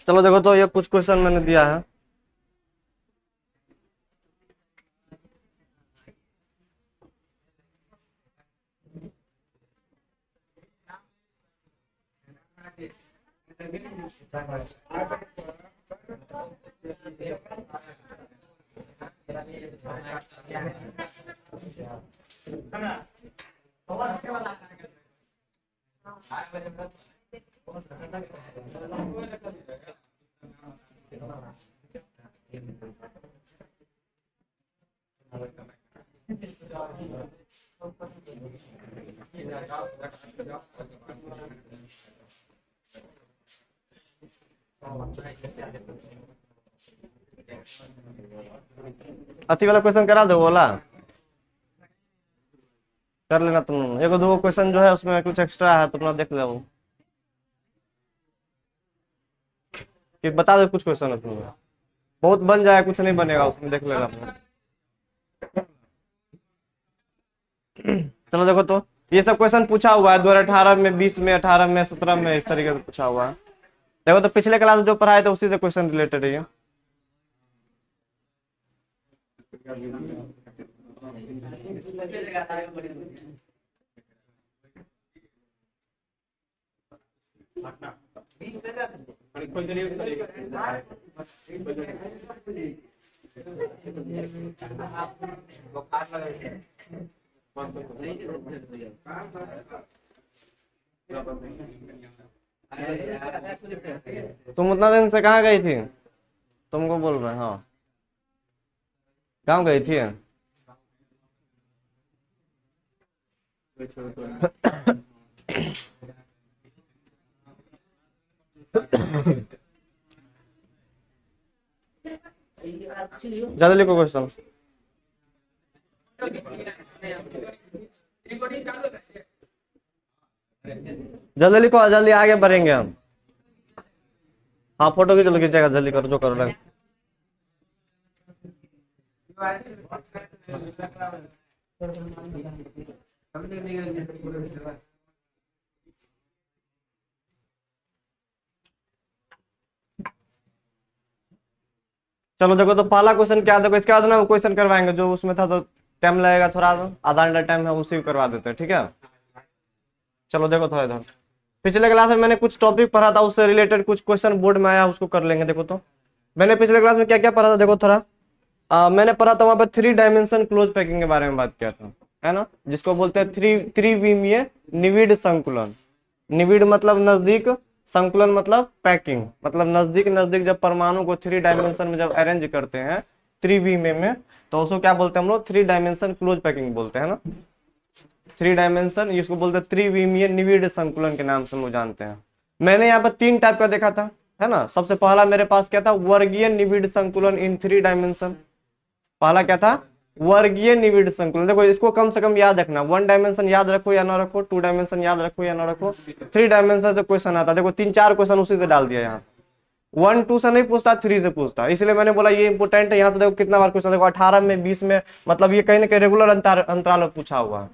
चलो देखो, तो ये कुछ क्वेश्चन मैंने दिया है। अथी वाला क्वेश्चन करा दो, वो वाला। कर लेना तुम, एक दो क्वेश्चन जो है उसमें कुछ एक्स्ट्रा है तो अपना देख लो, कि बता दो कुछ क्वेश्चन है तुम्हें, बहुत बन जाए कुछ नहीं बनेगा उसमें, देख लेना अपना। चलो देखो तो, ये सब क्वेश्चन पूछा हुआ है 2018 में, 20 में, 18 में, 17 में, इस तरीके से पूछा हुआ है। देखो तो पिछले क्लास में जो पढ़ाए थे उसी से क्वेश्चन रिलेटेड है ये। तुम उतना दिन से कहाँ गई थी? तुमको बोल रहे हैं, हाँ गाँव गई थी। ज्यादा लिखो क्वेश्चन, जल्दी लिखो, जल्दी आगे बढ़ेंगे हम। हाँ फोटो की जल्दी खींचेगा, जल्दी करो जो कर रहे हैं। चलो देखो तो पहला क्वेश्चन क्या, देखो इसके बाद ना क्वेश्चन करवाएंगे जो उसमें था, तो टाइम लगेगा थोड़ा, आधा घंटा टाइम है, उसी को करवा देते हैं, ठीक है। चलो देखो थोड़ा इधर, पिछले क्लास में मैंने कुछ टॉपिक पढ़ा था, उससे रिलेटेड कुछ क्वेश्चन बोर्ड में आया, उसको कर लेंगे। देखो तो मैंने पिछले क्लास में क्या क्या पढ़ा था, देखो थोड़ा। मैंने पढ़ा था वहां पर 3 डायमेंशन क्लोज पैकिंग के बारे में बात किया था, है ना, जिसको बोलते हैं त्रिविमीय निविड संकुलन। निविड मतलब नजदीक, संकुलन मतलब पैकिंग, मतलब नजदीक नजदीक जब परमाणु को 3 डायमेंशन में जब अरेंज करते हैं त्रिविमीय में, तो उसको क्या बोलते हैं हम लोग? 3 डायमेंशन क्लोज पैकिंग बोलते हैं ना। 3 डायमेंशन, इसको बोलते हैं त्रिविमीय निविड संकुलन के नाम से हम लोग जानते हैं। मैंने यहाँ पर 3 टाइप का देखा था, है ना। सबसे पहला मेरे पास क्या था? वर्गीय निविड संकुलन इन 3 डायमेंशन। पहला क्या था? वर्गीय निविड संकुलन। देखो इसको कम से कम याद रखना, 1 डायमेंशन याद रखो या ना रखो, 2 डायमेंशन याद रखो या ना रखो, 3 डायमेंशन से क्वेश्चन आता है। देखो 3-4 क्वेश्चन उसी से डाल दिया यहाँ, 1-2 से नहीं पूछता, 3 से पूछता, इसलिए मैंने बोला ये इंपोर्टेंट है। यहाँ से देखो कितना बार क्वेश्चन, देखो 18 में, 20 में, मतलब ये कहीं ना कहीं रेगुलर अंतराल में पूछा हुआ है।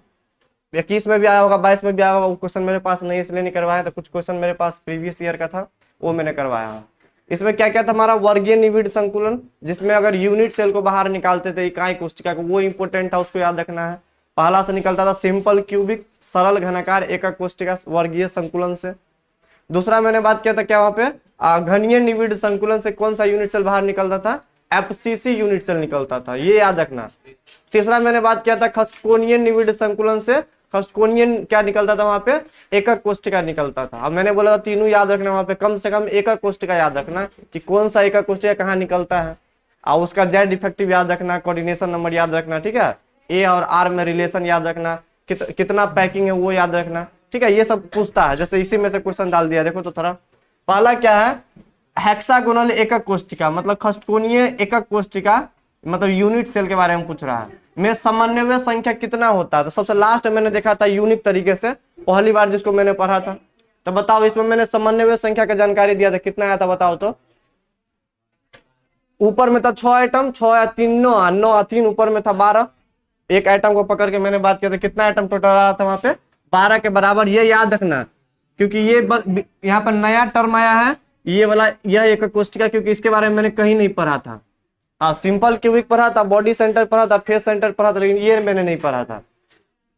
21 में भी आया होगा, 22 में भी आया होगा, वो क्वेश्चन मेरे पास नहीं इसलिए नहीं करवाया, तो कुछ क्वेश्चन मेरे पास प्रीवियस ईयर का था वो मैंने करवाया। इसमें क्या क्या था हमारा? वर्गीय निविड संकुलन, जिसमें अगर यूनिट सेल को बाहर निकालते थे इकाई कोष्ठिका को, वो इंपोर्टेंट था, उसको याद रखना है। पहला से निकलता था सिंपल क्यूबिक सरल घनाकार एकक कोष्ठिका वर्गीय संकुलन से। दूसरा मैंने बात किया था क्या वहां पे? घनीय निविड संकुलन से कौन सा यूनिट सेल बाहर निकलता था? एफसीसी यूनिट सेल निकलता था, ये याद रखना। तीसरा मैंने बात किया था खस्कोनियन निविड संकुलन से, खस्कोनियन क्या निकलता था वहां पे? एकक कोष्ठिका निकलता था। अब मैंने बोला था तीनों याद रखना, वहां पे कम से कम एकक कोष्ठिका याद रखना कि कौन सा एकक कोष्ठिका कहाँ निकलता है, और उसका जेड इफेक्टिव याद रखना, कोऑर्डिनेशन नंबर याद रखना, ठीक है। ए और आर में रिलेशन याद रखना, कितना पैकिंग है वो याद रखना, ठीक है। ये सब पूछता है, जैसे इसी में से क्वेश्चन डाल दिया। देखो तो थोड़ा, पहला क्या है? हेक्सागोनल एकक कोष्ठिका, मतलब खष्टकोणीय एकक कोष्ठिका, मतलब यूनिट सेल के बारे में पूछ रहा है। में समन्वय संख्या कितना होता है? तो सबसे लास्ट मैंने देखा था यूनिक तरीके से, पहली बार जिसको मैंने पढ़ा था। तो बताओ इसमें मैंने समन्वय संख्या का जानकारी दिया था, कितना आया था बताओ तो? ऊपर में था 6 आइटम, 6 या 3 9, 9 3 ऊपर में था 12। एक आइटम को पकड़ के मैंने बात किया था, कितना आइटम टोटल आ रहा था वहां पे? 12 के बराबर। ये याद रखना, क्योंकि ये यहाँ पर नया टर्म आया है, ये वाला, यह एकक कोष्ठिका, क्योंकि इसके बारे में मैंने कहीं नहीं पढ़ा था। सिंपल क्यूबिक पढ़ा था, बॉडी सेंटर पढ़ा था, फेस सेंटर पढ़ा था, लेकिन ये मैंने नहीं पढ़ा था,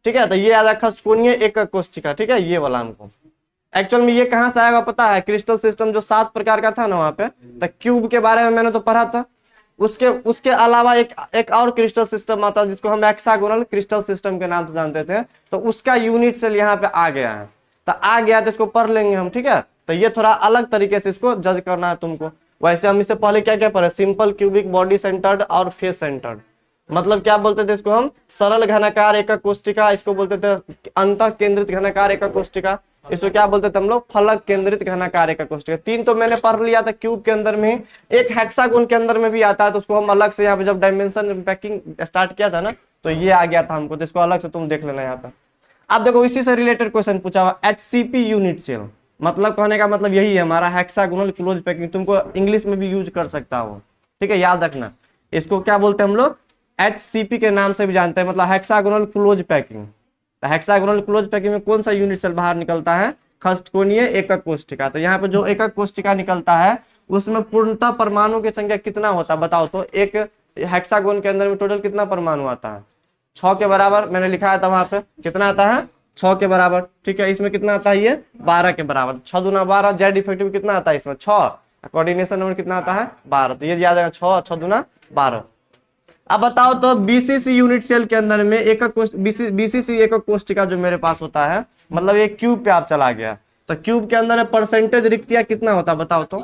ठीक है। तो ये याद रखा, खष्टकोणीय एकक कोष्ठिका, ठीक है, ये वाला हमको। एक्चुअल में ये कहाँ से आएगा पता है? क्रिस्टल सिस्टम जो 7 प्रकार का था ना वहां पे, तो क्यूब के बारे में मैंने तो पढ़ा था। उसके उसके अलावा एक और क्रिस्टल सिस्टम आता है जिसको हम हेक्सागोनल क्रिस्टल सिस्टम के नाम से जानते थे, तो उसका यूनिट सेल यहाँ पे आ गया है। तो आ गया तो इसको पढ़ लेंगे हम, ठीक है। तो ये थोड़ा अलग तरीके से इसको जज करना है तुमको। वैसे हम इससे पहले क्या क्या पढ़े? सिंपल क्यूबिक, बॉडी सेंटर्ड और फेस सेंटर्ड। मतलब क्या बोलते थे इसको हम? सरल घनाकार एकक कोष्ठिका, इसको बोलते थे अंतः केंद्रित घनाकार एकक कोष्ठिका, इसको क्या बोलते थे हम लोग? फलक केंद्रित घनाकार एकक कोष्ठिका। 3 तो मैंने पढ़ लिया था क्यूब के अंदर में, एक हेक्सागोन के अंदर में भी आता है, तो उसको हम अलग से यहाँ पे जब डायमेंशन पैकिंग स्टार्ट किया था ना, तो ये आ गया था हमको, तो इसको अलग से तुम देख लेना यहाँ पे। अब देखो इसी से रिलेटेड क्वेश्चन पूछा हुआ, HCP यूनिट सेल, मतलब कहने का मतलब यही है हमारा हेक्सागोनल क्लोज पैकिंग, तुमको इंग्लिश में भी यूज कर सकता हो, ठीक है, याद रखना। इसको क्या बोलते हैं हम लोग, HCP के नाम से भी जानते हैं, मतलब हेक्सागोनल क्लोज पैकिंग। तो हेक्सागोनल क्लोज पैकिंग में कौन सा यूनिट सेल बाहर निकलता है, खष्टकोणीय एकक कोशिका। तो यहाँ पे जो एकक कोशिका निकलता है उसमें पूर्णतः परमाणु की संख्या कितना होता है बताओ तो। एक हेक्सागोन के अंदर में टोटल कितना परमाणु आता है, 6 के बराबर, मैंने लिखा था वहां पे कितना आता है 6 के बराबर, ठीक है। इसमें कितना आता है ये 12 के बराबर, 6 दूना 12, जेड इफेक्टिव कितना आता है इसमें 6, कोऑर्डिनेशन नंबर कितना आता है 12, तो ये याद आएगा 6, 6 दूना 12। अब बताओ तो बीसीसी यूनिट सेल के अंदर में एकक बीसीसी एकक कोशिका जो मेरे पास होता है, मतलब एक क्यूब पे आप चला गया, तो क्यूब के अंदर परसेंटेज रिक्तियां कितना होता है बताओ तो।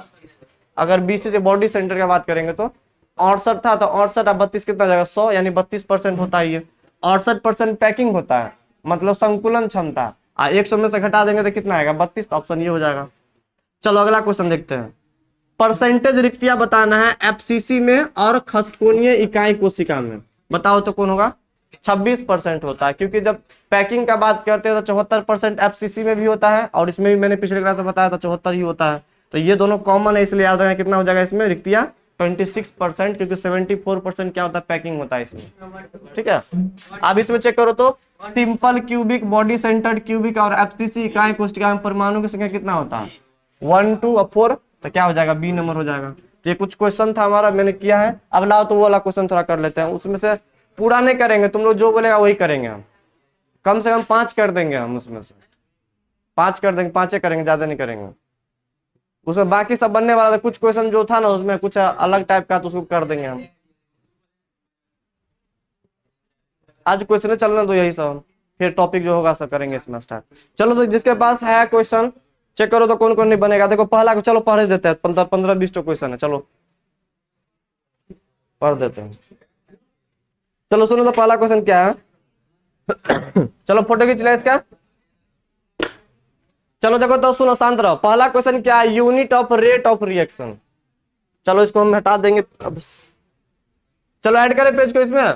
अगर बीसीसी बॉडी सेंटर की बात करेंगे तो 68 था, तो 68 अब 32 कितना जाएगा 100, यानी 32% होता है ये। 68% पैकिंग होता है, मतलब संकुलन क्षमता। 100 में से घटा देंगे तो कितना आएगा 32, तो ऑप्शन ये हो जाएगा। चलो अगला क्वेश्चन देखते हैं। परसेंटेज रिक्तियां बताना है एफसीसी में और खष्टकोणीय इकाई कोशिका में, बताओ तो कौन होगा। 26% होता है, क्योंकि जब पैकिंग का बात करते हैं तो 74% एफसीसी में भी होता है, और इसमें भी मैंने पिछले क्लास में बताया था 74 ही होता है। तो ये दोनों कॉमन है, इसलिए याद रखना कितना हो जाएगा इसमें रिक्तियां 26%, क्योंकि 74% क्या होता है पैकिंग होता है इसमें, ठीक है। अब इसमें चेक करो तो simple cubic, body centred cubic और एफसीसी इकाई कोशिका में परमाणु की संख्या कितना होता है 1 2 और 4, तो क्या हो जाएगा बी नंबर हो जाएगा। तो ये कुछ क्वेश्चन था हमारा, मैंने किया है। अब लाओ तो वो वाला क्वेश्चन थोड़ा कर लेते हैं, उसमें से पूरा नहीं करेंगे, तुम लोग जो बोलेगा वही करेंगे हम, कम से कम 5 कर देंगे हम, उसमें से 5 कर देंगे, 5 करेंगे, ज्यादा नहीं करेंगे। उसमें बाकी सब बनने वाला था, कुछ क्वेश्चन जो था ना उसमें कुछ अलग टाइप का, तो उसको कर देंगे हम। आज क्वेश्चन चलना तो यही सब, फिर टॉपिक जो होगा सब करेंगे इसमें स्टार्ट। चलो तो जिसके पास है क्वेश्चन चेक करो तो कौन कौन नहीं बनेगा। देखो पहला को चलो पढ़ देते हैं, 15-20 क्वेश्चन है, चलो पढ़ देते हैं। चलो सुनो तो पहला क्वेश्चन क्या है। चलो फोटो खींच ले इसका। चलो देखो तो सुनो शांत रहो, पहला क्वेश्चन क्या है, unit of rate of reaction. चलो इसको हम हटा देंगे अब। चलो ऐड करें पेज को, इसमें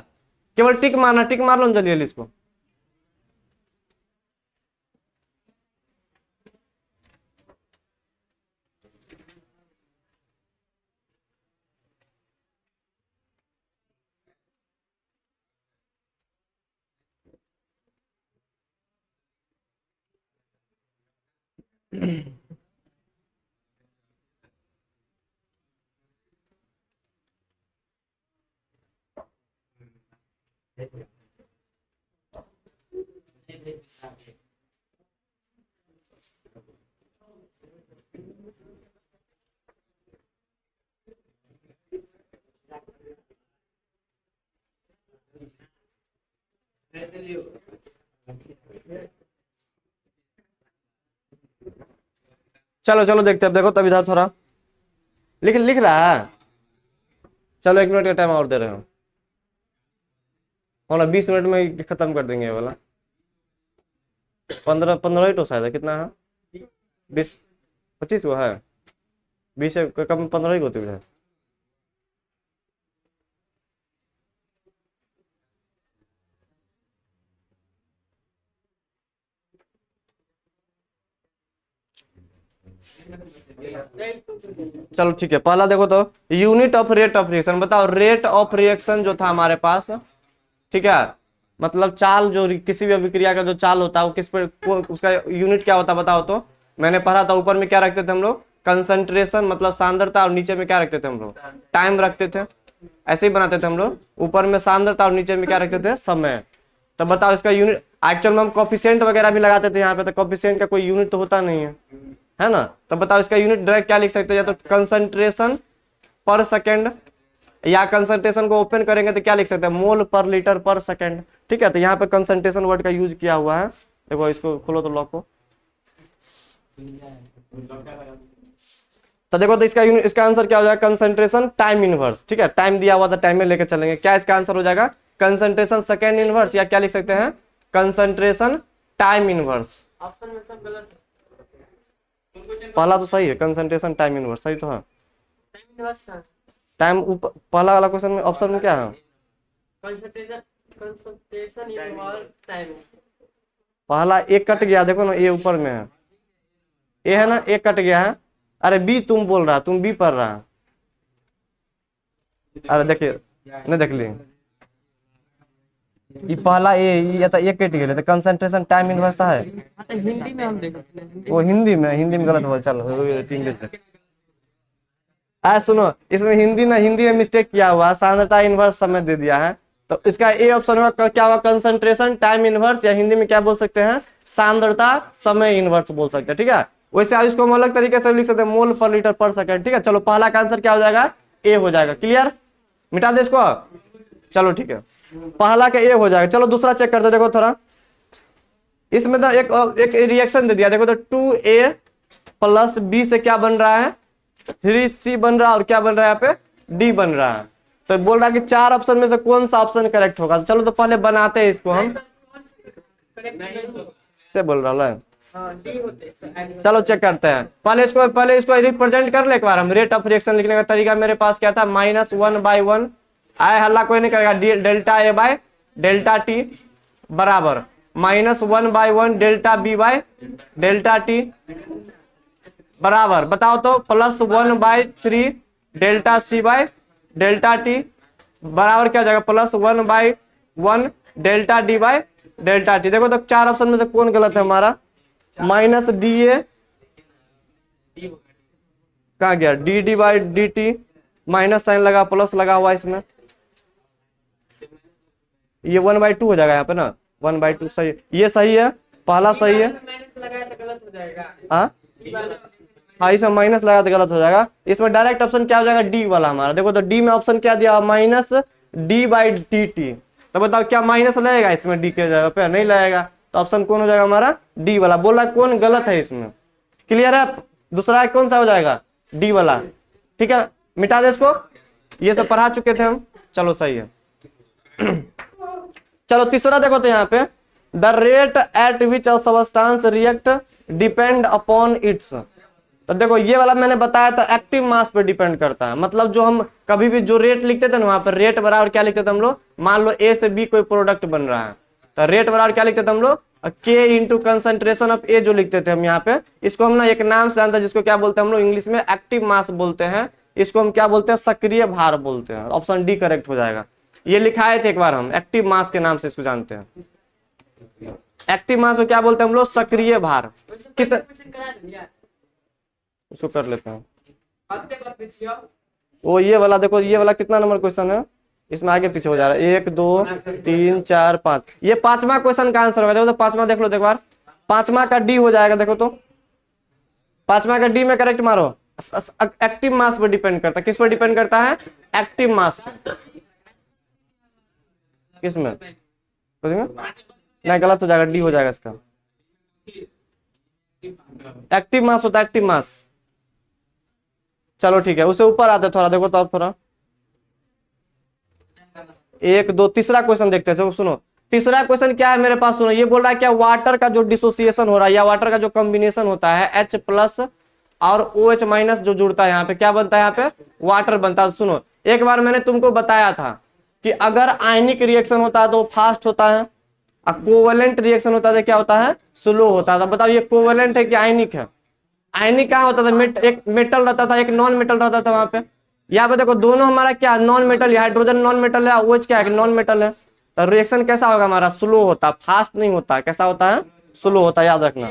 केवल टिक मारना, टिक मार लो जल्दी इसको। चलो चलो देखते हैं, देखो तब इधर थोड़ा लिख लिख रहा है। चलो 1 मिनट का टाइम और दे रहे हो, और 20 मिनट में खत्म कर देंगे ये वाला। 15 ही तो शायद है, कितना है 20-25 वो है, 20 से कम 15 ही होती है। चलो ठीक है, पहला देखो तो unit of rate of reaction, बताओ रेट ऑफ रिएक्शन जो था हमारे पास, ठीक है, मतलब चाल जो किसी भी अभिक्रिया का जो चाल होता है वो किस पर उसका यूनिट क्या होता है बताओ तो। मैंने पढ़ा था ऊपर में क्या रखते थे हम लोग कंसंट्रेशन, मतलब सांद्रता, और नीचे में क्या रखते थे हम लोग टाइम रखते थे, ऐसे ही बनाते थे हम लोग, ऊपर में सांद्रता और नीचे में क्या रखते थे समय। तो बताओ इसका यूनिट, एक्चुअल में हम कोफिशिएंट वगैरह भी लगाते थे यहाँ पे, तो कोफिशिएंट का कोई यूनिट तो होता नहीं है ना। तो बताओ इसका यूनिट डायरेक्ट क्या लिख सकते हैं, या तो कंसंट्रेशन पर सेकेंड, या कंसंट्रेशन को ओपन करेंगे तो क्या लिख सकते हैं मोल पर लीटर पर सेकेंड, ठीक है। तो यहाँ पे कंसंट्रेशन वर्ड का यूज किया हुआ है, देखो इसको खोलो तो लॉक को। तो देखो तो इसका यूनिट, इसका आंसर क्या हो जाएगा कंसंट्रेशन टाइम इनवर्स, ठीक है, टाइम दिया हुआ था टाइम में लेकर चलेंगे, क्या इसका आंसर हो जाएगा कंसंट्रेशन सेकेंड इनवर्स, या क्या लिख सकते हैं कंसंट्रेशन टाइम इनवर्स। पहला तो सही है, कंसंट्रेशन टाइम इनवर्स सही तो है। टाइम पहला वाला क्वेश्चन में ऑप्शन में क्या है कंसंट्रेशन इनवर्स टाइम। पहला एक कट गया, देखो ना ये ऊपर में है, ए है ना, एक कट गया है। अरे बी तुम बोल रहा, तुम बी पढ़ रहा। अरे देखिए, नहीं देख ली, ये पहला ए, ये तो एक कट गया तो कंसंट्रेशन टाइम इनवर्स है। हिंदी में हम देखते वो हिंदी में गलत बोल, चलो इंग्लिश में। सुनो, इसमें हिंदी में मिस्टेक किया हुआ, सांद्रता इनवर्स समय दे दिया है, तो इसका ए ऑप्शन में क्या हुआ, कंसंट्रेशन टाइम इनवर्स, या हिंदी में क्या बोल सकते हैं, सांद्रता समय इनवर्स बोल सकते हैं, ठीक है। वैसे आप इसको हम अलग तरीके से लिख सकते हैं, मोल पर लीटर पर सेकंड, ठीक है। चलो पहला का आंसर क्या हो जाएगा, ए हो जाएगा। क्लियर, मिटा दे इसको, चलो ठीक है, पहला का ए हो जाएगा। चलो दूसरा चेक करते, देखो थोड़ा, इसमें तो एक रिएक्शन दे दिया, देखो तो 2a प्लस बी से क्या बन रहा है, 3c बन रहा है, और क्या बन रहा है यहाँ पे, डी बन रहा है। तो बोल रहा है कि चार ऑप्शन में से कौन सा ऑप्शन करेक्ट होगा। चलो तो पहले बनाते हैं इसको हम, से बोल रहा है, चलो चेक करते हैं। पहले इसको रिप्रेजेंट कर ले एक बार हम। रेट ऑफ रिएक्शन लिखने का तरीका मेरे पास क्या था, -1/1 आए, हल्ला कोई नहीं करेगा, delta A by delta T बराबर -1/1 delta B by delta T बराबर, बताओ तो, +1/3 delta C by delta T बराबर क्या हो जाएगा, +1/1 delta D by delta T. देखो तो चार ऑप्शन में से कौन गलत है हमारा, -DA कहा गया, D by D T, minus sign लगा, प्लस लगा हुआ इसमें, ये 1/2 हो जाएगा यहाँ पे ना, 1/2 सही, ये सही है, पहला सही है। हाँ इसमें माइनस लगा तो गलत हो जाएगा। इसमें डायरेक्ट ऑप्शन क्या हो जाएगा, डी वाला हमारा। देखो तो डी में ऑप्शन क्या दिया, -D/dt। तो बताओ क्या माइनस लगेगा इसमें, डी के जगह पे नहीं लगेगा, तो ऑप्शन कौन हो जाएगा हमारा, डी वाला। बोला कौन गलत है इसमें, क्लियर है। दूसरा कौन सा हो जाएगा, डी वाला, ठीक है। मिटा दे इसको, ये सब पढ़ा चुके थे हम, चलो सही है। चलो तीसरा देखो तो यहाँ पे, the rate at which a substance react depend upon its. तो देखो ये वाला मैंने बताया था, एक्टिव मास पे डिपेंड करता है। मतलब जो हम कभी भी जो रेट लिखते थे ना, वहां पर रेट बराबर क्या लिखते थे हम लोग, मान लो ए से बी कोई प्रोडक्ट बन रहा है, तो रेट बराबर क्या लिखते थे हम लोग, के इंटू कंसंट्रेशन ऑफ ए जो लिखते थे हम यहाँ पे। इसको हम ना एक नाम से जानते हैं, जिसको क्या बोलते हैं हम लोग इंग्लिश में एक्टिव मास बोलते हैं। इसको हम क्या बोलते हैं, सक्रिय भार बोलते हैं। ऑप्शन डी करेक्ट हो जाएगा। ये लिखाए थे एक बार हम, एक्टिव मास के नाम से इसको जानते हैं। एक्टिव मास को क्या बोलते हैं हम लोग, सक्रिय भार। उसको कर लेते हैं। वो ये वाला देखो, ये वाला कितना नंबर क्वेश्चन है, इसमें आगे पीछे हो जा रहा है, 1 2 3 4 5, ये पांचवा क्वेश्चन का आंसर होगा। देखो तो पांचवा देख लो, एक बार पांचवा का डी हो जाएगा। देखो तो पांचवा का डी में करेक्ट मारो। एक्टिव मास पर डिपेंड करता है, किस पर डिपेंड करता है, एक्टिव मास। किसमें, नहीं गलत हो जाएगा, डी हो जाएगा इसका। एक्टिव मास होता है, एक्टिव मास। चलो ठीक है, उसे ऊपर आते थोड़ा, देखो तो थोड़ा 1 2 तीसरा क्वेश्चन देखते हैं। सुनो तीसरा क्वेश्चन क्या है मेरे पास, सुनो। ये बोल रहा है क्या, वाटर का जो डिसोसिएशन हो रहा है या वाटर का जो कॉम्बिनेशन होता है, H+ और OH- जो जुड़ता है यहाँ पे, क्या बनता है यहाँ पे, वाटर बनता है। सुनो एक बार मैंने तुमको बताया था कि अगर आयनिक रिएक्शन होता है तो फास्ट होता है, और कोवेलेंट रिएक्शन होता है क्या होता है, स्लो होता था। बताओ ये कोवेलेंट है कि आयनिक है, आयनिक क्या होता था, एक मेटल रहता था, एक नॉन मेटल रहता था वहां पे। यहाँ पे देखो दोनों हमारा क्या, non metal, hydrogen non metal है, OH क्या है, नॉन मेटल है। तो रिएक्शन कैसा होगा हमारा, स्लो होता, फास्ट नहीं होता। कैसा होता है, स्लो होता है, याद रखना।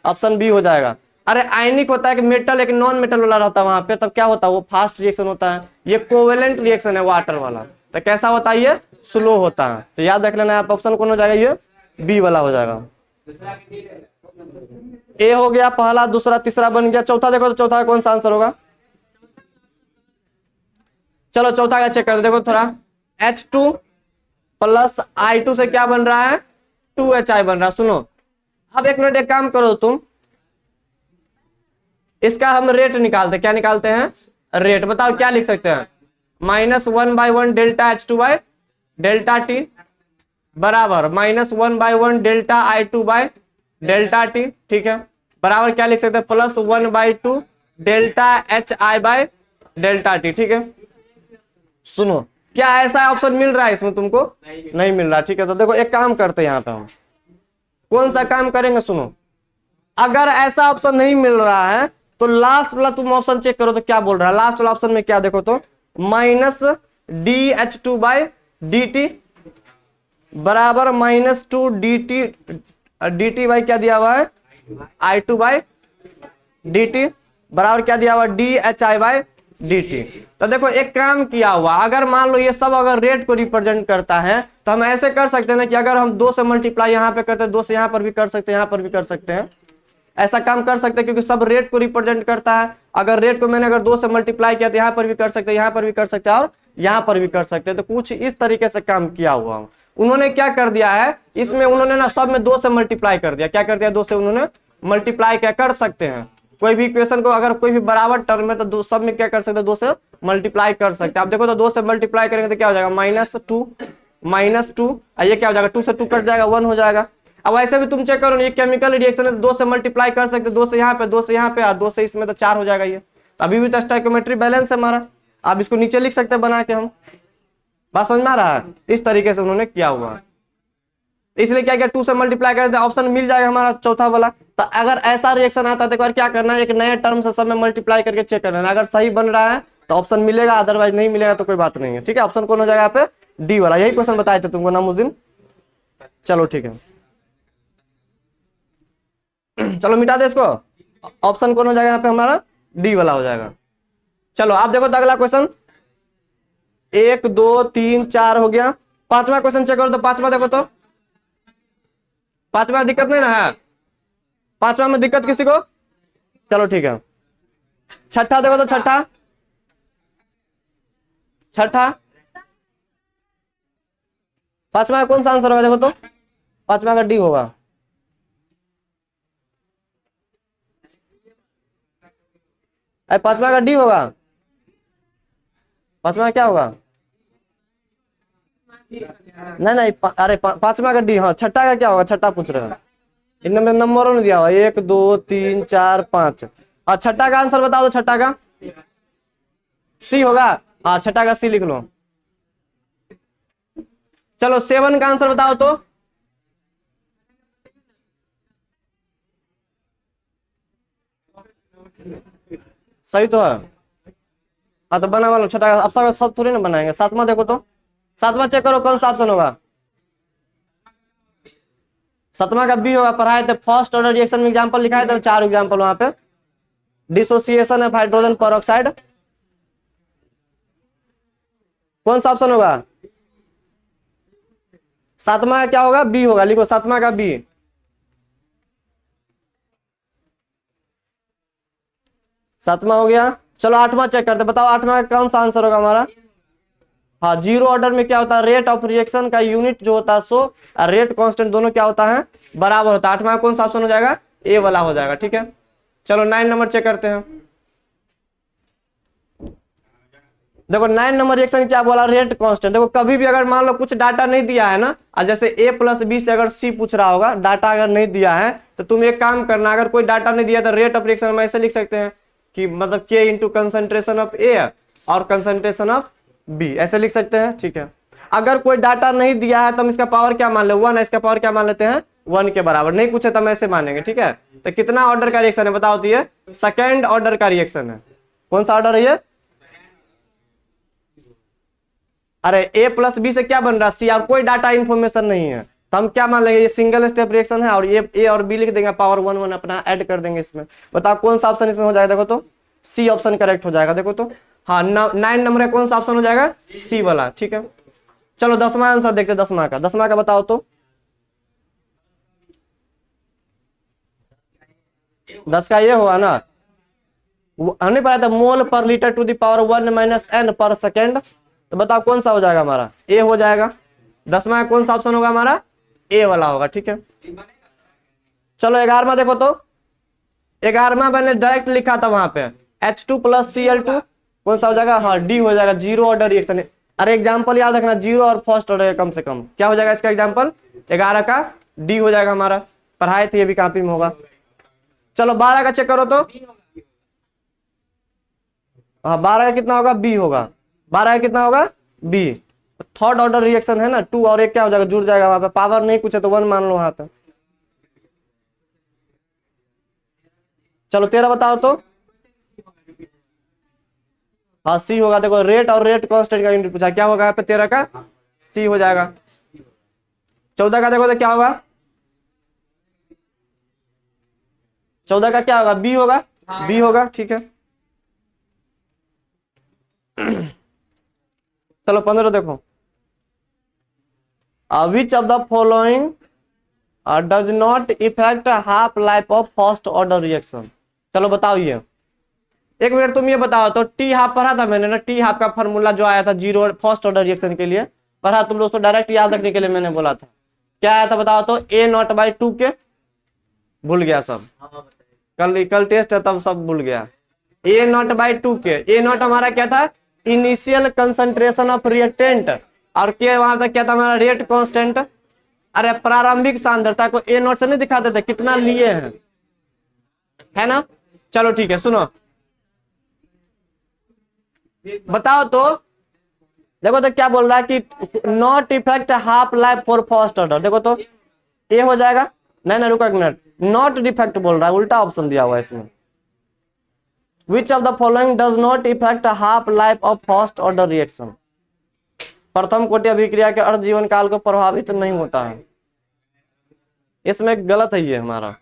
ऑप्शन बी हो जाएगा। अरे आयनिक होता है कि मेटल एक नॉन मेटल वाला रहता है वहां पे, तब क्या होता है, वो फास्ट रिएक्शन होता है। ये कोवेलेंट रिएक्शन है वाटर वाला, तो कैसा होता है, ये स्लो होता है। तो याद रख लेना, आप ऑप्शन कौन हो जाएगा, ये बी वाला हो जाएगा। ए हो गया पहला, दूसरा तीसरा बन गया। चौथा देखो तो चौथा कौन सा आंसर होगा, चलो चौथा का चेक कर देखो थोड़ा। H2 + I2 से क्या बन रहा है, 2HI बन रहा है। सुनो अब एक मिनट, एक काम करो तुम, इसका हम रेट निकालते, क्या निकालते हैं, रेट। बताओ क्या लिख सकते हैं, -1/1 delta H2 bye delta T बराबर -1/1 delta I2 bye delta T, ठीक है, बराबर क्या लिख सकते हैं, +1/2 delta HI bye delta T, ठीक है। सुनो क्या ऐसा ऑप्शन मिल रहा है इसमें तुमको, नहीं मिल रहा, ठीक है। तो देखो एक काम करते हैं यहाँ पे हम, कौन सा काम करेंगे सुनो, अगर ऐसा ऑप्शन नहीं मिल रहा है तो लास्ट वाला तुम ऑप्शन चेक करो तो क्या बोल रहा है। लास्ट वाला ऑप्शन में क्या देखो तो -dH2/dt बराबर -2 dt बाई क्या दिया हुआ है I2/dt बराबर क्या दिया हुआ dHi/dt। तो देखो एक काम किया हुआ, अगर मान लो ये सब अगर रेट को रिप्रेजेंट करता है तो हम ऐसे कर सकते हैं ना कि अगर हम 2 से मल्टीप्लाई यहाँ पे करते हैं, 2 से यहाँ पर भी कर सकते हैं, यहाँ पर भी कर सकते हैं, ऐसा काम कर सकते हैं क्योंकि सब रेट को रिप्रेजेंट करता है। अगर रेट को मैंने अगर 2 से मल्टीप्लाई किया तो यहाँ पर भी कर सकते हैं, यहाँ पर भी कर सकते हैं और यहाँ पर भी कर सकते हैं। तो कुछ इस तरीके से काम किया हुआ उन्होंने क्या कर दिया है, इसमें उन्होंने ना सब में 2 से मल्टीप्लाई कर दिया। क्या कर दिया, 2 से उन्होंने मल्टीप्लाई क्या कर सकते हैं, कोई भी इक्वेशन को अगर कोई भी बराबर टर्म है तो सब में क्या कर सकते हैं, 2 से मल्टीप्लाई कर सकते हैं। आप देखो तो 2 से मल्टीप्लाई करेंगे तो क्या हो जाएगा -2 ये क्या हो जाएगा 2 से 2 कट जाएगा 1 हो जाएगा। अब ऐसे भी तुम चेक करो, ये केमिकल रिएक्शन है, 2 से मल्टीप्लाई कर सकते, 2 से यहाँ पे 2 से यहाँ पे 2 से इसमें तो 4 हो जाएगा। ये तो अभी भी तो स्टोइकियोमेट्री बैलेंस है हमारा। आप इसको नीचे लिख सकते हैं बना के, हम बात समझ में आ रहा है। इस तरीके से उन्होंने किया हुआ है, इसलिए क्या किया 2 से मल्टीप्लाई करते ऑप्शन मिल जाएगा हमारा चौथा वाला। तो अगर ऐसा रिएक्शन आता है तो एक बार क्या करना है, एक नए टर्म से सब में मल्टीप्लाई करके चेक करना है। अगर सही बन रहा है तो ऑप्शन मिलेगा, अदरवाइज नहीं मिलेगा तो कोई बात नहीं है। ठीक है, ऑप्शन कौन हो जाएगा यहाँ पे, डी वाला। यही क्वेश्चन बताए थे तुमको ना उस दिन। चलो ठीक है, चलो मिटा दे इसको। ऑप्शन कौन हो जाएगा यहाँ पे हमारा, डी वाला हो जाएगा। चलो आप देखो तो अगला क्वेश्चन 1 2 3 4 हो गया। पांचवा क्वेश्चन चेक करो तो पांचवा देखो तो, पांचवा दिक्कत नहीं ना है, पांचवा में दिक्कत किसी को। चलो ठीक है, छठा देखो तो छठा पांचवा कौन सा आंसर होगा देखो तो, पांचवा का डी होगा। पांचवा का डी होगा, पांचवा क्या होगा, नहीं अरे पांचवा का डी। हाँ छठा का क्या होगा, छठा पूछ रहे हैं, इनमें नंबरों ने दिया हुआ 1 2 3 4 5। और छठा का आंसर बताओ तो, छठा का सी होगा। हाँ छठा का सी लिख लो। चलो 7 का आंसर बताओ तो, सही तो है। हाँ तो बना वालो छठा, अब सब थोड़ी ना बनाएंगे। सातवां देखो तो, सातवां चेक करो कौन सा ऑप्शन होगा। सातवां का बी होगा। पढ़ाए थे फर्स्ट ऑर्डर रिएक्शन में एग्जांपल लिखाए थे 4 एग्जांपल वहां पे। डिसोसिएशन ऑफ हाइड्रोजन पेरोक्साइड, कौन सा ऑप्शन होगा, सातवां का क्या होगा, बी होगा। लिखो सातवां का बी। सातवां हो गया। चलो आठवां चेक करते, बताओ आठवां का कौन सा आंसर होगा हमारा। हाँ जीरो ऑर्डर में क्या होता है, रेट ऑफ रिएक्शन का यूनिट जो होता है सो रेट कांस्टेंट दोनों क्या होता है, बराबर होता है। आठवां कौन सा ऑप्शन हो जाएगा, ए वाला हो जाएगा। ठीक है, चलो 9 नंबर चेक करते हैं। देखो 9 नंबर रिएक्शन क्या बोला, रेट कांस्टेंट। देखो कभी भी अगर मान लो कुछ डाटा नहीं दिया है ना, जैसे a + b से अगर c पूछ रहा होगा, डाटा अगर नहीं दिया है तो तुम एक काम करना, अगर कोई डाटा नहीं दिया तो रेट ऑफ रिएक्शन हम ऐसे लिख सकते हैं कि मतलब k into concentration of a और कंसंट्रेशन ऑफ b, ऐसे लिख सकते हैं। ठीक है, अगर कोई डाटा नहीं दिया है तो हम इसका पावर क्या मान ले 1 है, इसका पावर क्या मान लेते हैं 1 के बराबर। नहीं पूछे तो हम ऐसे मानेंगे। ठीक है, तो कितना ऑर्डर का रिएक्शन है बताओ तो, ये सेकेंड ऑर्डर का रिएक्शन है। कौन सा ऑर्डर है ये, अरे a + b से क्या बन रहा है c, और कोई डाटा इंफॉर्मेशन नहीं है तो हम क्या मान लेंगे, ये सिंगल स्टेप रिएक्शन है और ये a और b लिख देंगे, पावर 1 1 अपना ऐड कर देंगे इसमें। बताओ कौन सा ऑप्शन इसमें हो जाएगा, देखो तो सी ऑप्शन करेक्ट हो जाएगा। देखो तो हाँ 9 नंबर का कौन सा ऑप्शन हो जाएगा, सी वाला। ठीक है, चलो 10वां आंसर देखते हैं। 10वां का बताओ तो, 10 का ये हुआ ना, हमने पढ़ा था mole per litre to the power 1 - n per second. तो बताओ कौन सा हो जाएगा हमारा, ए हो जाएगा। 10वां कौन सा ऑप्शन होगा हमारा, ए वाला होगा। ठीक है, चलो 11वां देखो तो, 11वां मैंने डायरेक्ट लिखा था वहां पे H2 + Cl2, कौन सा हो जाएगा, हाँ डी हो जाएगा। Zero order reaction. अरे एग्जांपल याद रखना, जीरो और फर्स्ट ऑर्डर कम से कम क्या हो जाएगा इसका एग्जांपल, 11 का डी हो जाएगा हमारा। पढ़ाए थे ये भी कॉपी में होगा। चलो 12 का चेक करो तो, हाँ 12 का कितना होगा, बी होगा। 12 का कितना होगा, बी। थर्ड ऑर्डर रिएक्शन है ना, 2 और 1 क्या हो जाएगा, जुड़ जाएगा वहां पे। पावर नहीं पूछे तो 1 मान लो वहां पे। चलो 13 बताओ तो। हाँ सी होगा। देखो रेट और रेट कांस्टेंट का यूनिट पूछा, क्या होगा यहाँ पे 13 का सी हो जाएगा। 14 का देखो तो क्या होगा, 14 का क्या होगा बी होगा, बी होगा ठीक है। चलो 15 देखो, which of the following does not effect half life of first order reaction. चलो बताओ ये, एक मिनट तुम ये बताओ तो, टी हाफ पढ़ा था मैंने ना, टी हाफ का फॉर्मूला जो आया था जीरो फर्स्ट ऑर्डर रिएक्शन के लिए पढ़ा तुम लोग, तो डायरेक्ट याद रखने के लिए मैंने बोला था। क्या आया था बताओ तो, ए नॉट बाई टू के, भूल गया सब, कल टेस्ट है तब सब भूल गया। ए नॉट बाई टू के, ए नॉट हमारा क्या था, इनिशियल कंसंट्रेशन ऑफ रिएक्टेंट, और के वहां तक क्या था हमारा रेट कांस्टेंट। अरे प्रारंभिक सांद्रता को ए नॉट से नहीं दिखाते थे कितना लिए हैं, है ना। चलो ठीक है सुनो, बताओ तो, देखो तो क्या बोल रहा है कि not effect half life for first order, देखो तो ए हो जाएगा। नहीं नहीं रुको एक मिनट, नॉट डिफेक्ट बोल रहा है, उल्टा ऑप्शन दिया हुआ है इसमें। Which of the following does not effect half life of first order reaction, प्रथम कोटि अभिक्रिया के अर्ध जीवन काल को प्रभावित नहीं होता है, इसमें गलत है ये हमारा।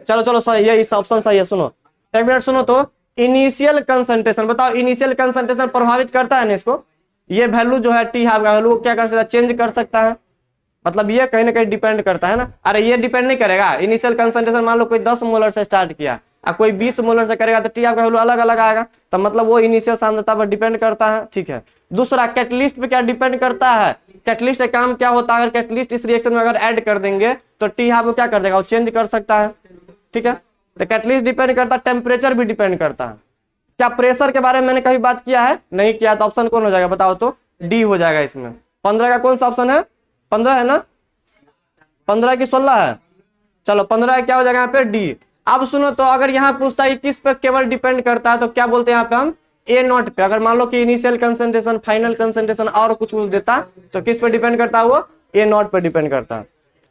चलो चलो सही है, इस ऑप्शन सही है। सुनो एक मिनट सुनो तो, इनिशियल कंसंट्रेशन बताओ, इनिशियल कंसंट्रेशन प्रभावित करता है ना इसको, ये वैल्यू जो है टी हाफ का वैल्यू क्या कर सकता है, चेंज कर सकता है, मतलब ये कहीं ना कहीं डिपेंड करता है ना। अरे ये डिपेंड नहीं करेगा, इनिशियल कंसंट्रेशन मान लो कोई 10 मोलर से स्टार्ट किया और कोई 20 मोलर से करेगा तो टी हाफ का वैल्यू अलग अलग आएगा, तो मतलब वो इनिशियल सांद्रता पर डिपेंड करता है, ठीक है। दूसरा कैटलिस्ट पे क्या डिपेंड करता है, कैटलिस्ट का काम क्या होता है, अगर कैटलिस्ट इस रिएक्शन में अगर ऐड कर देंगे तो टी हाफ को क्या कर देगा, वो चेंज कर सकता है, ठीक है। तो कैटलिस्ट डिपेंड करता है, टेम्परेचर भी डिपेंड करता है। क्या प्रेशर के बारे में मैंने कभी बात किया है, नहीं किया, तो ऑप्शन कौन हो जाएगा बताओ तो, डी हो जाएगा इसमें। 15 का कौन सा ऑप्शन है, 15 है ना, 15 की 16 है, चलो 15 क्या हो जाएगा यहाँ पे डी। अब सुनो तो, अगर यहाँ पूछता है किस पे केवल डिपेंड करता है तो क्या बोलते हैं यहाँ पे हम, ए नॉट पे। अगर मान लो कि इनिशियल कंसंट्रेशन फाइनल कंसंट्रेशन और कुछ देता तो किस पे डिपेंड करता है वो, ए नॉट पे डिपेंड करता है।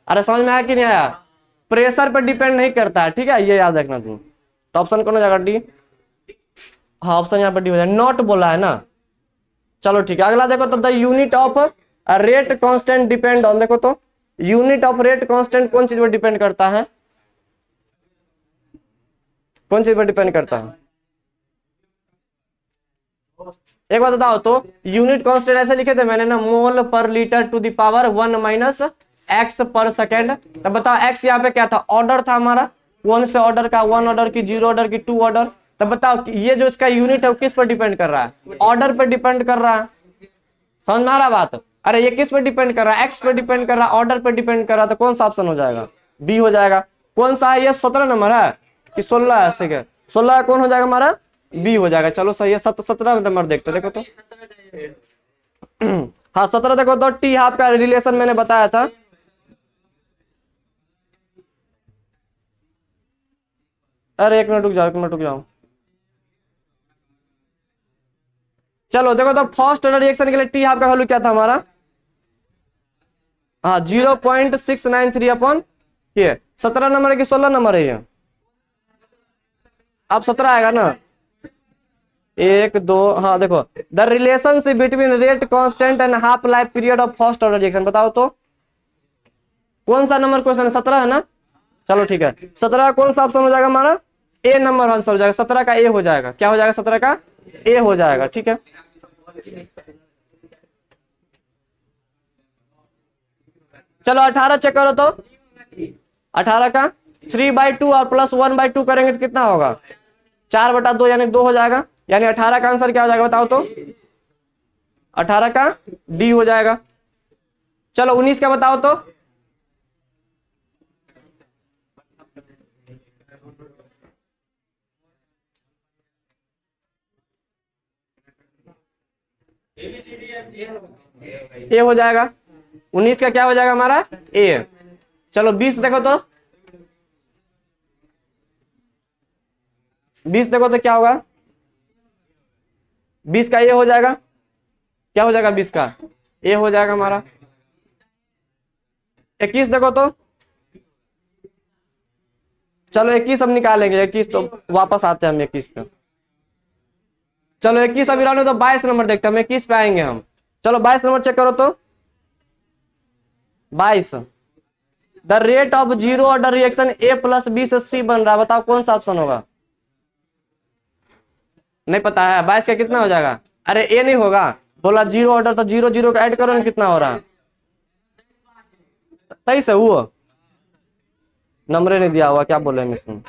अरे समझ में आया कि नहीं आया, प्रेशर पर डिपेंड नहीं करता है, ठीक है, ये याद रखना तुम। तो ऑप्शन कौन हो जाएगा डी, हाँ ऑप्शन यहाँ पर डी हो जाएगा, नॉट बोला है ना। चलो ठीक है अगला देखो तो, the unit of rate constant depend on, देखो तो यूनिट ऑफ रेट कांस्टेंट कौन चीज पर डिपेंड करता है, कौन चीज पर डिपेंड करता है, एक बात बताओ तो, यूनिट कांस्टेंट ऐसे लिखे थे मैंने ना, mole per litre to the power 1 minus x per second. तब बताओ एक्स यहाँ पे क्या था, ऑर्डर था हमारा, कौन से ऑर्डर का, 1 ऑर्डर की, 0 ऑर्डर की, 2 ऑर्डर। तब बताओ ये जो इसका यूनिट है वो किस पर डिपेंड कर रहा है, ऑर्डर पर डिपेंड कर रहा है, समझ में आ रहा बात। अरे ये किस पर डिपेंड कर रहा है, एक्स पर डिपेंड कर रहा है, ऑर्डर पर डिपेंड कर रहा है, तो कौन सा ऑप्शन हो जाएगा, बी हो जाएगा। कौन सा है ये, 17 नंबर है कि 16 है, ठीक है 16 कौन हो जाएगा हमारा, बी हो जाएगा। चलो सही है, 17 नंबर देखते देखो तो, हाँ 17 देखो तो, टी हाफ का रिलेशन मैंने बताया था। अरे एक मिनट रुक जाओ, एक मिनट रुक जाओ। चलो देखो तो, फर्स्ट ऑर्डर रिएक्शन के लिए टी हाफ का वैल्यू क्या था हमारा, हाँ 0.693 अपॉन ये 17 नंबर है कि 16 नंबर है ये, अब 17 आएगा ना, 1 2, हाँ देखो, the relationship between rate constant and half life period of first order reaction, बताओ तो कौन सा नंबर क्वेश्चन है, 17 है ना। चलो ठीक है, 17 कौन सा ऑप्शन हो जाएगा हमारा, ए नंबर आंसर हो जाएगा, 17 का ए हो जाएगा, क्या हो जाएगा 17 का ए हो जाएगा, ठीक है। चलो 18 चेक करो तो, 18 का 3/2 और प्लस 1/2 करेंगे तो कितना होगा, 4/2 यानी 2 हो जाएगा, यानी 18 का आंसर क्या हो जाएगा बताओ तो, 18 का डी हो जाएगा। चलो 19 का बताओ तो, ए हो जाएगा, 19 का क्या हो जाएगा हमारा ए। चलो 20 देखो तो, 20 देखो तो क्या होगा, 20 का ए हो जाएगा, क्या हो जाएगा 20 का ए हो जाएगा हमारा, 21 देखो तो, चलो 21 अब निकालेंगे, 21 तो वापस आते हैं हम 21 पे। चलो 21 अभी रहने तो 22 नंबर देखते हैं, हम 21 पे आएंगे हम। चलो 22 नंबर चेक करो तो, 22 the rate of zero order reaction A plus B से सी बन रहा है, बताओ कौन सा ऑप्शन होगा? नहीं पता है? 22 का कितना हो जाएगा? अरे ए नहीं होगा, बोला जीरो ऑर्डर, तो जीरो जीरो का ऐड करो ना, कितना हो रहा है? 23 है वो, नंबर नहीं दिया हुआ, क्या बोले हम इसमें?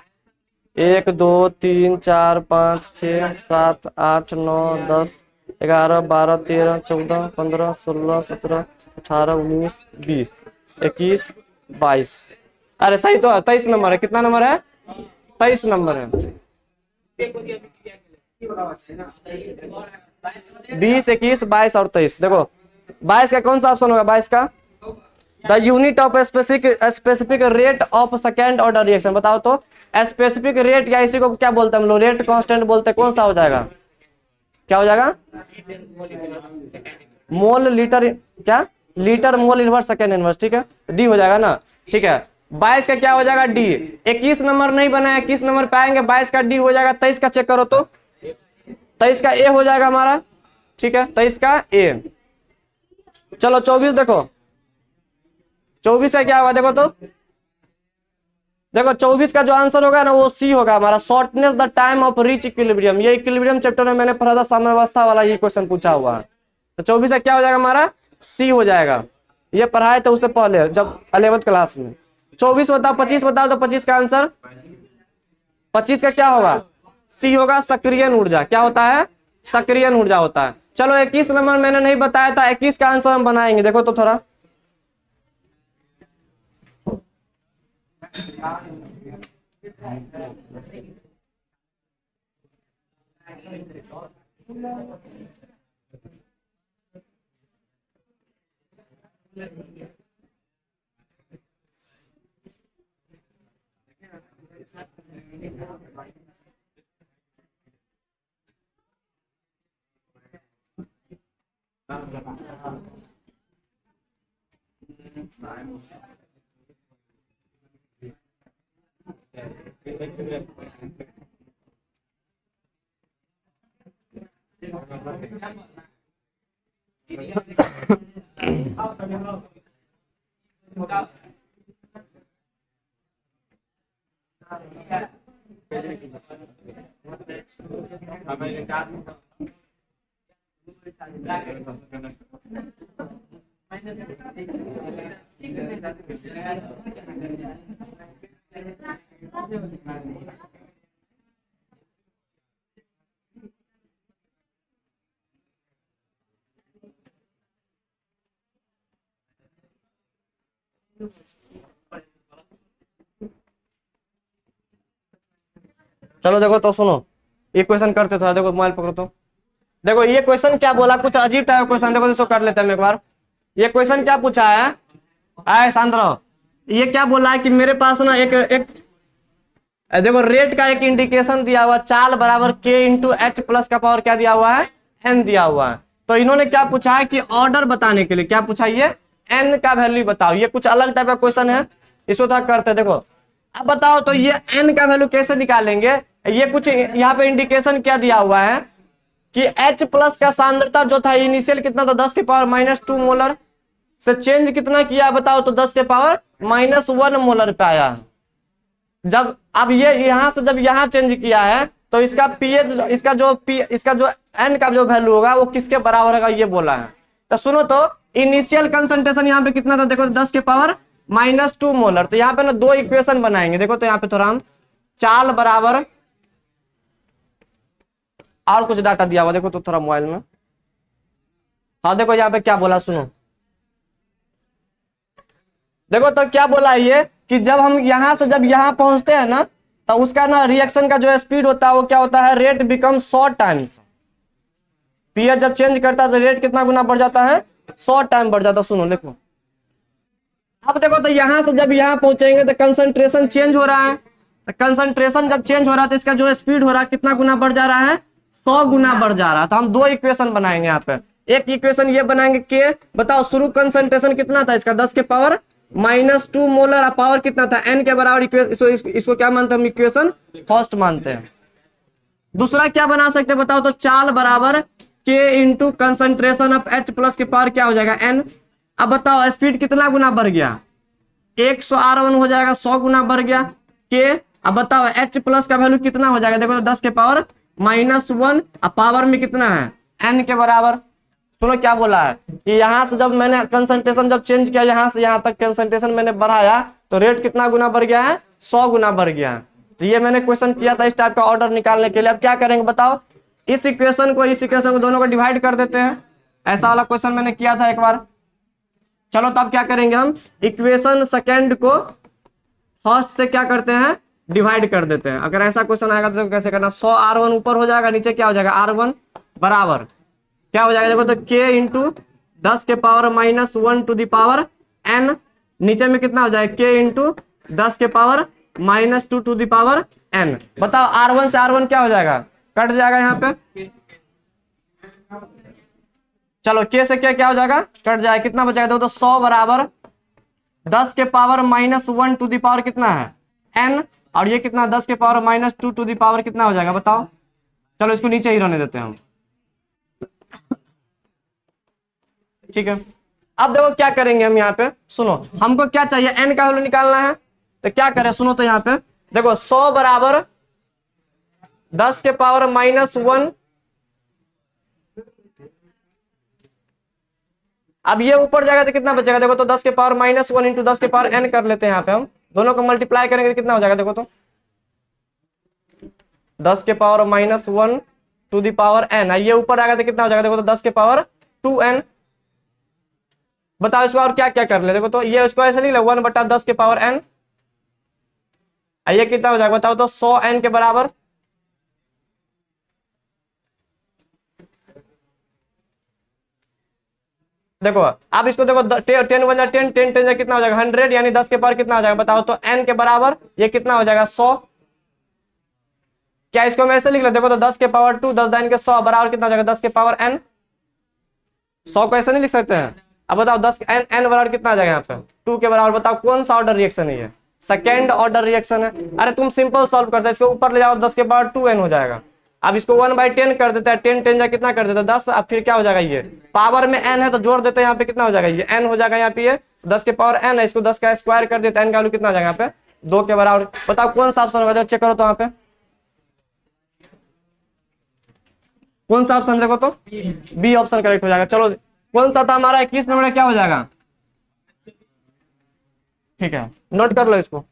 1 2 3 4 5 6 7 8 9 10 11 12 13 14 15 16 17 18 19 20 21 22। अरे सही तो है, 23 नंबर है। कितना नंबर है? 23 नंबर है। 20 21 22 और 23। देखो 22 का कौन सा ऑप्शन होगा? 22 का the unit of specific rate of second order reaction, बताओ तो स्पेसिफिक रेट या इसी को क्या बोलते हैं हम लोग? रेट कांस्टेंट बोलते हैं। कौन सा हो जाएगा? क्या हो जाएगा? मोल लीटर, क्या litre mole inverse second inverse, ठीक है, डी हो जाएगा ना, ठीक है। 22 का क्या हो जाएगा? डी। 21 नंबर नहीं बना है, 21 नंबर पे आएंगे, 22 का डी हो जाएगा। 23 का चेक करो तो, 23 का ए हो जाएगा हमारा, ठीक है, 23 का ए। चलो 24 देखो, 24 का क्या होगा? देखो तो, देखो 24 का जो आंसर होगा ना वो सी होगा हमारा, shortness the time of reach equilibrium. ये इक्विलिब्रियम चैप्टर में मैंने पढ़ा था, साम्यावस्था वाला ये क्वेश्चन पूछा हुआ है। तो 24 का क्या हो जाएगा हमारा? सी हो जाएगा। ये पढ़ाए थे उससे पहले जब 11th क्लास में। 24 बताओ, 25 बताओ तो 25 का आंसर, 25 का क्या होगा? सी होगा, सक्रिय ऊर्जा। क्या होता है? सक्रिय ऊर्जा होता है। चलो 21 नंबर मैंने नहीं बताया था, 21 का आंसर हम बनाएंगे, देखो तो थोड़ा। चलो देखो तो सुनो, ये क्वेश्चन करते थोड़ा, देखो मोबाइल पकड़ो तो। देखो ये क्वेश्चन क्या बोला, कुछ अजीब टाइप क्वेश्चन, देखो इसको कर लेते हैं हम एक बार। ये क्वेश्चन क्या पूछा है? आए शांत रहो। ये क्या बोला है कि मेरे पास ना एक देखो रेट का एक इंडिकेशन दिया हुआ, चाल बराबर के इंटू एच प्लस का पावर क्या दिया हुआ है? एन दिया हुआ है। तो इन्होंने क्या पूछा है कि ऑर्डर बताने के लिए क्या पूछा, ये एन का वैल्यू बताओ। ये कुछ अलग टाइप का क्वेश्चन है, इसको तो करते हैं। देखो अब बताओ तो ये एन का वैल्यू कैसे निकालेंगे? ये कुछ यहाँ पे इंडिकेशन क्या दिया हुआ है कि H प्लस का सांद्रता जो था इनिशियल कितना था? 10 के पावर -2 मोलर से चेंज कितना किया बताओ तो? 10 के पावर -1 मोलर पे आया। जब अब ये यहां से जब यहां चेंज किया है तो इसका पीएच, इसका जो एन का जो वैल्यू होगा वो किसके बराबर होगा, ये बोला है। तो सुनो तो, इनिशियल कंसंट्रेशन यहाँ पे कितना था? देखो 10 के पावर -2 मोलर। तो यहाँ पे ना दो इक्वेशन बनाएंगे। देखो तो यहाँ पे थोड़ा हम चाल बराबर, और कुछ डाटा दिया हुआ देखो तो थोड़ा मोबाइल में। हाँ देखो यहाँ पे क्या बोला, सुनो देखो तो क्या बोला ये कि जब हम यहां से जब यहां पहुंचते हैं ना तो उसका ना रिएक्शन का जो स्पीड होता है वो क्या होता है? Rate become 100 times. पीएच जब चेंज करता है तो रेट कितना गुना बढ़ जाता है? 100 टाइम बढ़ जाता है। सुनो देखो, अब देखो तो यहां से जब यहां पहुंचेंगे तो कंसंट्रेशन चेंज हो रहा है। तो कंसंट्रेशन जब चेंज हो रहा है तो इसका जो स्पीड हो रहा है कितना गुना बढ़ जा रहा है? 100 गुना बढ़ जा रहा है। तो हम दो इक्वेशन बनाएंगे यहाँ पे। एक इक्वेशन ये बनाएंगे के, बताओ शुरू कंसंट्रेशन कितना था इसका? 10 के पावर -2 मोलर और पावर कितना था n के बराबर। इसको क्या मानते हैं हम, इक्वेशन फर्स्ट मानते हैं। दूसरा क्या बना सकते हैं बताओ तो, चाल बराबर k into concentration of H plus के पावर क्या हो जाएगा n। अब बताओ स्पीड कितना गुना बढ़ गया, 100 R1 हो जाएगा 100 गुना बढ़ गया k। अब बताओ H प्लस का वैल्यू कितना हो जाएगा, देखो तो 10 के पावर -1 और पावर में कितना है n के बराबर। सुनो क्या बोला है कि यहां से जब मैंने कंसंट्रेशन जब चेंज किया, यहां से यहां तक कंसंट्रेशन मैंने बढ़ाया तो रेट कितना गुना बढ़ गया है, 100 गुना बढ़ गया है। तो ये मैंने क्वेश्चन किया था इस टाइप का ऑर्डर निकालने के लिए। अब क्या करेंगे बताओ, इस इक्वेशन को दोनों को डिवाइड कर देते हैं। ऐसा वाला क्वेश्चन मैंने किया था एक बार। चलो तब क्या करेंगे हम, इक्वेशन सेकेंड को फर्स्ट से क्या करते हैं, डिवाइड कर देते हैं। अगर ऐसा क्वेश्चन आएगा तो कैसे करना, 100 R1 ऊपर हो जाएगा, नीचे क्या हो जाएगा R1 बराबर क्या हो जाएगा, देखो तो k इंटू 10 के power -1 to the power n। नीचे में कितना हो जाएगा k इंटू 10 के power -2 to the power n। बताओ R1 से R1 क्या हो जाएगा, कट जाएगा यहाँ पे। चलो k से क्या हो जाएगा, कट जाएगा, कितना बचेगा देखो तो 100 बराबर 10 के पावर -1 टू द पावर कितना है n, और ये कितना 10 के पावर -2 टू द पावर कितना हो जाएगा बताओ। चलो इसको नीचे ही रहने देते हैं हम, ठीक है। अब देखो क्या करेंगे हम यहाँ पे, सुनो हमको क्या चाहिए n का वैल्यू निकालना है। तो क्या करें सुनो तो, यहाँ पे देखो 100 बराबर 10 के पावर -1। अब ये ऊपर जाएगा तो कितना बचेगा, देखो तो 10 के पावर -1 इंटू 10 के पावर n कर लेते हैं। यहाँ पे हम दोनों को मल्टीप्लाई करेंगे तो कितना हो जाएगा, देखो तो 10 के power -1 to the power n। ये ऊपर आएगा तो कितना हो जाएगा, देखो तो 10 के पावर 2n। बताओ इसको और क्या क्या कर ले, देखो तो ये उसको ऐसे नहीं, 1/10 के पावर n। ये कितना हो जाएगा बताओ तो 100n के बराबर। देखो अब इसको देखो 10 1 10 10 10 कितना हो जाएगा 100, यानी 10 के पावर कितना हो जाएगा बताओ तो n के बराबर ये कितना हो जाएगा 100। क्या इसको मैं ऐसे लिख लो, देखो तो 10 के पावर 2 10 दाइन के 100 बराबर कितना हो जाएगा 10 के पावर n। 100 को ऐसे नहीं लिख सकते हैं। अब बताओ 10 n बराबर कितना आ जाएगा यहाँ पे 2 के बराबर। बताओ कौन सा ऑर्डर रिएक्शन है ये, सेकेंड ऑर्डर रिएक्शन है। अरे तुम सिंपल सॉल्व कर सकते, इसको ऊपर ले जाओ 10 के पावर 2n हो जाएगा। अब इसको 1/10 कर देता है, 10 10 जा कितना कर देता है 10। अब फिर क्या हो जाएगा, ये पावर में n है तो जोड़ देते हैं, यहाँ पे कितना हो जाएगा ये n हो जाएगा। यहाँ पे ये 10 के पावर n है, इसको 10 का स्क्वायर कर देते हैं, n का वैल्यू कितना हो जाएगा यहाँ पे 2 के बराबर। बताओ कौन सा ऑप्शन होगा, चेक करो तो यहाँ पे कौन सा ऑप्शन, देखो तो बी ऑप्शन करेक्ट हो जाएगा। चलो कौन सा था हमारा 21 नंबर का, क्या हो जाएगा, ठीक है नोट कर लो इसको।